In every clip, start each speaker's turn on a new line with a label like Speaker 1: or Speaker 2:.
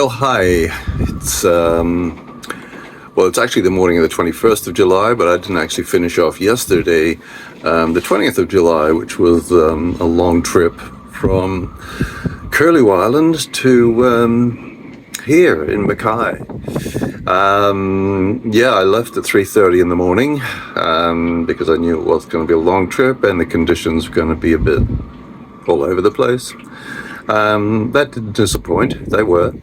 Speaker 1: Well, hi. It's actually the morning of the 21st of July, but I didn't actually finish off yesterday, the 20th of July, which was a long trip from Curlew Island to here in Mackay. I left at 3:30 in the morning because I knew it was going to be a long trip and the conditions were going to be a bit all over the place. That didn't disappoint. They were.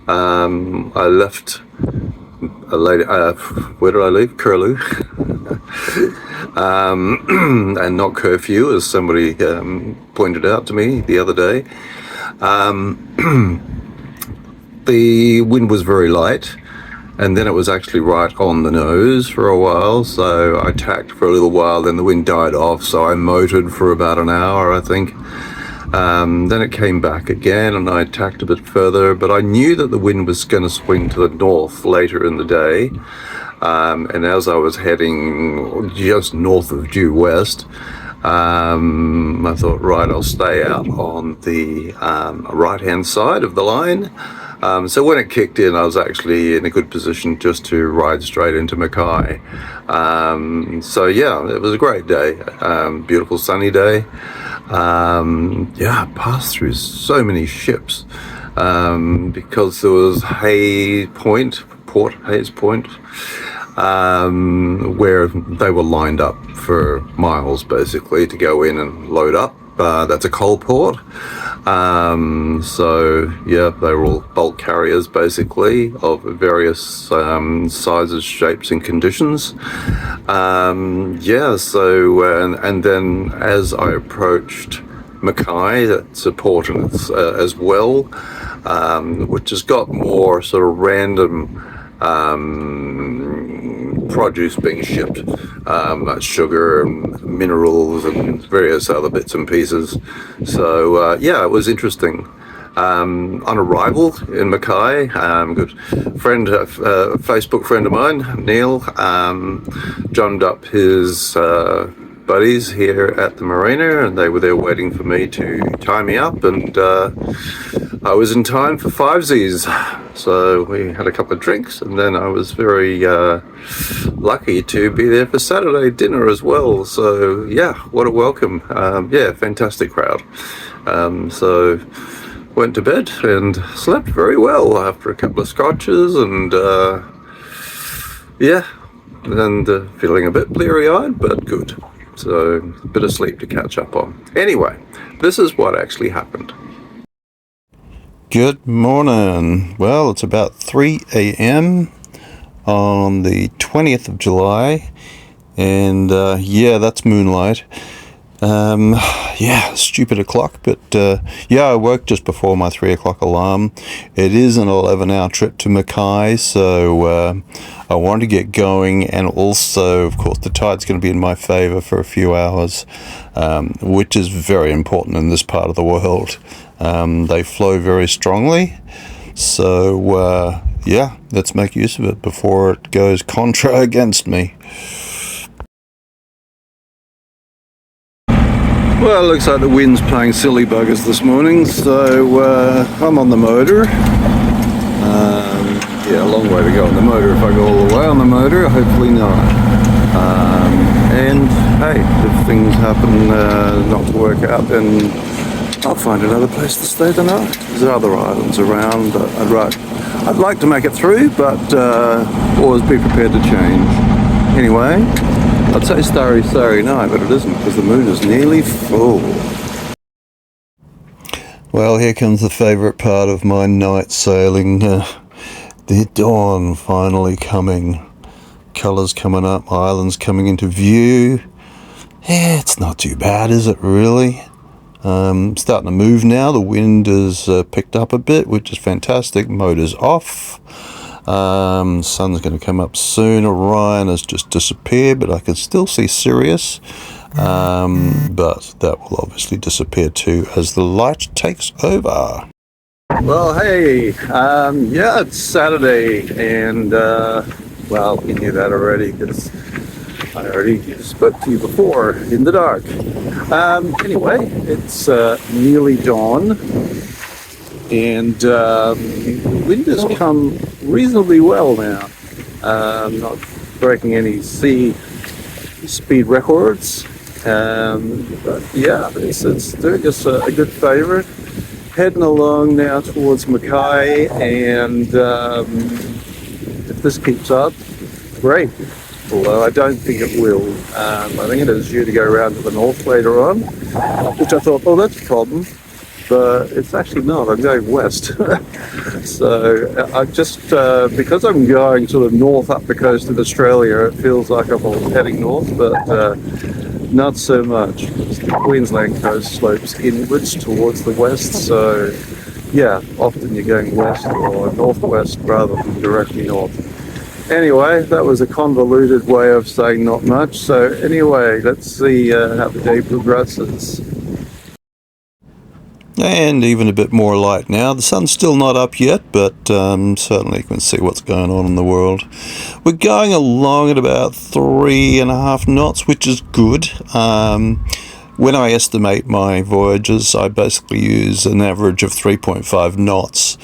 Speaker 1: I left a lady. Where did I leave? Curlew, and not curfew, as somebody pointed out to me the other day. The wind was very light, and then it was actually right on the nose for a while. So I tacked for a little while. Then the wind died off. So I motored for about an hour, I think. Then it came back again and I tacked a bit further, but I knew that the wind was going to swing to the north later in the day. And as I was heading just north of due west, I thought, right, I'll stay out on the right-hand side of the line. So when it kicked in, I was actually in a good position just to ride straight into Mackay. It was a great day, beautiful sunny day. I passed through so many ships because there was Port Hayes Point, where they were lined up for miles basically to go in and load up. That's a coal port. They were all bulk carriers basically of various sizes, shapes and conditions. And then as I approached Mackay, that's a port as well, which has got more sort of random produce being shipped, sugar and minerals and various other bits and pieces. So it was interesting. On arrival in Mackay, good friend, Facebook friend of mine, Neil, joined up his buddies here at the marina, and they were there waiting for me to tie me up, and I was in time for fivesies. So we had a couple of drinks, and then I was very lucky to be there for Saturday dinner as well. So what a welcome. Fantastic crowd. Went to bed and slept very well after a couple of scotches, and feeling a bit bleary-eyed, but good. So a bit of sleep to catch up on. Anyway, this is what actually happened. Good morning. Well, it's about 3 a.m. on the 20th of July, and that's moonlight. Stupid o'clock, but I woke just before my 3 o'clock alarm. It is an 11-hour trip to Mackay, so I want to get going, and also, of course, the tide's going to be in my favour for a few hours, which is very important in this part of the world. They flow very strongly, so let's make use of it before it goes contra against me. Well, it looks like the wind's playing silly buggers this morning, so I'm on the motor. A long way to go on the motor. If I go all the way on the motor, hopefully not. And hey, if things happen not to work out, then I'll find another place to stay the night. There's other islands around that I'd like to make it through, but always be prepared to change. Anyway, I'd say starry night, but it isn't, because the moon is nearly full. Well, here comes the favourite part of my night sailing. The dawn finally coming. Colours coming up, islands coming into view. It's not too bad, is it really? Starting to move now. The wind has picked up a bit, which is fantastic. Motor's off. Sun's going to come up soon. Orion has just disappeared, but I can still see Sirius. But that will obviously disappear too as the light takes over. Well, hey, it's Saturday, and you knew that already because I already spoke to you before in the dark. Anyway, it's nearly dawn. and the wind has come reasonably well now. Not breaking any sea speed records, but yeah, it's doing us a good favour. Heading along now towards Mackay, and if this keeps up, great. Although I don't think it will. I think it is due to go around to the north later on, which I thought, oh, that's a problem. But it's actually not. I'm going west. So I just, because I'm going sort of north up the coast of Australia, it feels like I'm heading north, but not so much. The Queensland coast slopes inwards towards the west, so yeah, often you're going west or northwest rather than directly north. Anyway, that was a convoluted way of saying not much. So anyway, let's see how the day progresses. And even a bit more light now. The sun's still not up yet, but certainly you can see what's going on in the world. We're going along at about 3.5 knots, which is good. When I estimate my voyages, I basically use an average of 3.5 knots.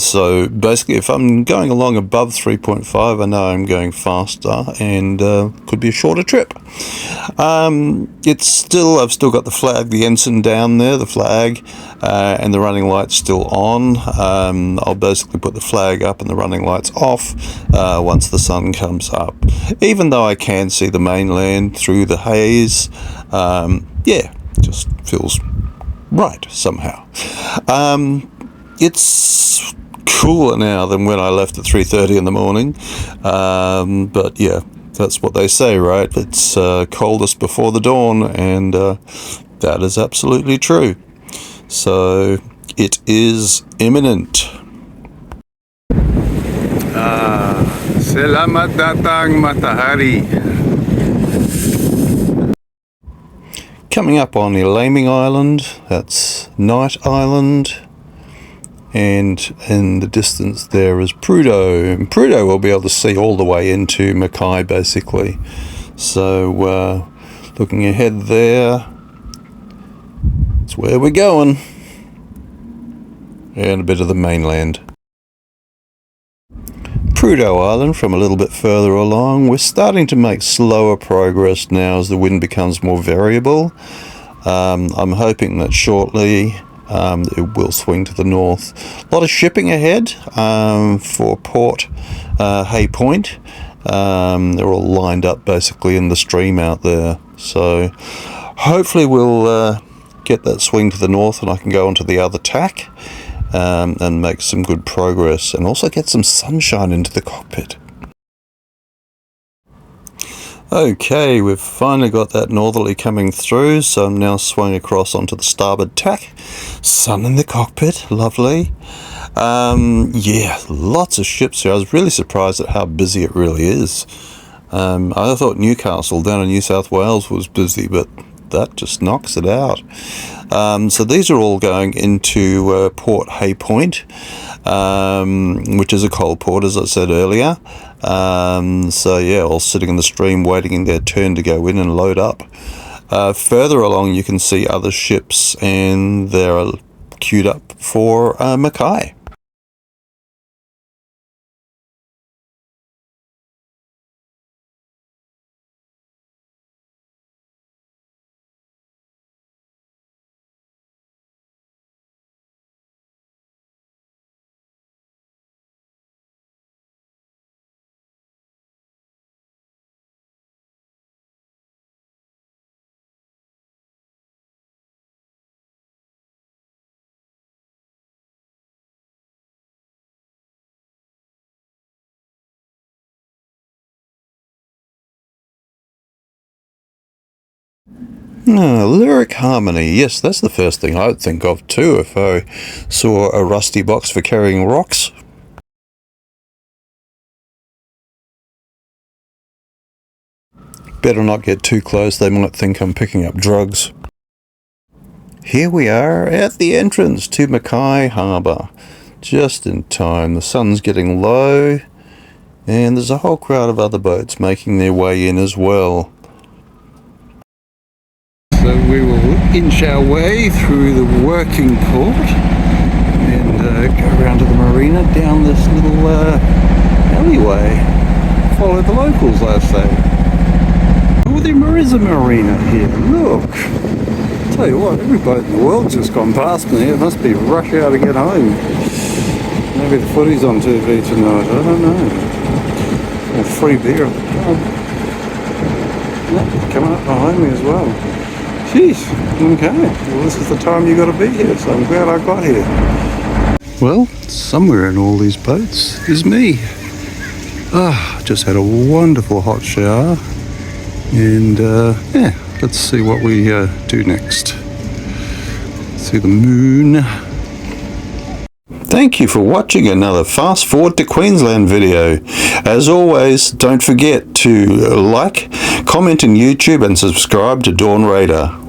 Speaker 1: So basically, if I'm going along above 3.5, I know I'm going faster and could be a shorter trip. I've still got the flag, the ensign down there, the flag, and the running lights still on. I'll basically put the flag up and the running lights off once the sun comes up. Even though I can see the mainland through the haze, yeah, just feels right somehow. It's cooler now than when I left at 3:30 in the morning, but yeah, that's what they say, right? It's coldest before the dawn, and that is absolutely true. So it is imminent. Selamat datang matahari. Coming up on Elaming Island, that's Night Island. And in the distance there is Prudhoe. And Prudhoe will be able to see all the way into Mackay, basically. So, looking ahead there, that's where we're going. And a bit of the mainland. Prudhoe Island, from a little bit further along, we're starting to make slower progress now as the wind becomes more variable. I'm hoping that shortly it will swing to the north. A lot of shipping ahead for Port Hay Point. They're all lined up basically in the stream out there. So hopefully we'll get that swing to the north and I can go onto the other tack and make some good progress and also get some sunshine into the cockpit. Okay, we've finally got that northerly coming through, so I'm now swung across onto the starboard tack. Sun in the cockpit, lovely. Yeah, lots of ships here. I was really surprised at how busy it really is. I thought Newcastle down in New South Wales was busy, but that just knocks it out. So these are all going into Port Hay Point, which is a coal port, as I said earlier. So yeah, all sitting in the stream waiting their turn to go in and load up. Further along you can see other ships and they're queued up for Mackay. Lyric harmony, yes, that's the first thing I would think of too if I saw a rusty box for carrying rocks. Better not get too close, they might think I'm picking up drugs. Here we are at the entrance to Mackay Harbour. Just in time, the sun's getting low and there's a whole crowd of other boats making their way in as well. So we will inch our way through the working port and go around to the marina down this little alleyway. Follow the locals, I say. Oh, there is a marina here. Look. Tell you what, everybody in the world's just gone past me. It must be rush hour to get home. Maybe the footy's on TV tonight. I don't know. Or free beer at the pub. Yeah, coming up behind me as well. Jeez. Okay. Well, this is the time you got to be here, so I'm glad I got here. Well, somewhere in all these boats is me. Just had a wonderful hot shower. And yeah, let's see what we do next. See the moon. Thank you for watching another Fast Forward to Queensland video. As always, don't forget to like, comment on YouTube and subscribe to Dawn Radar.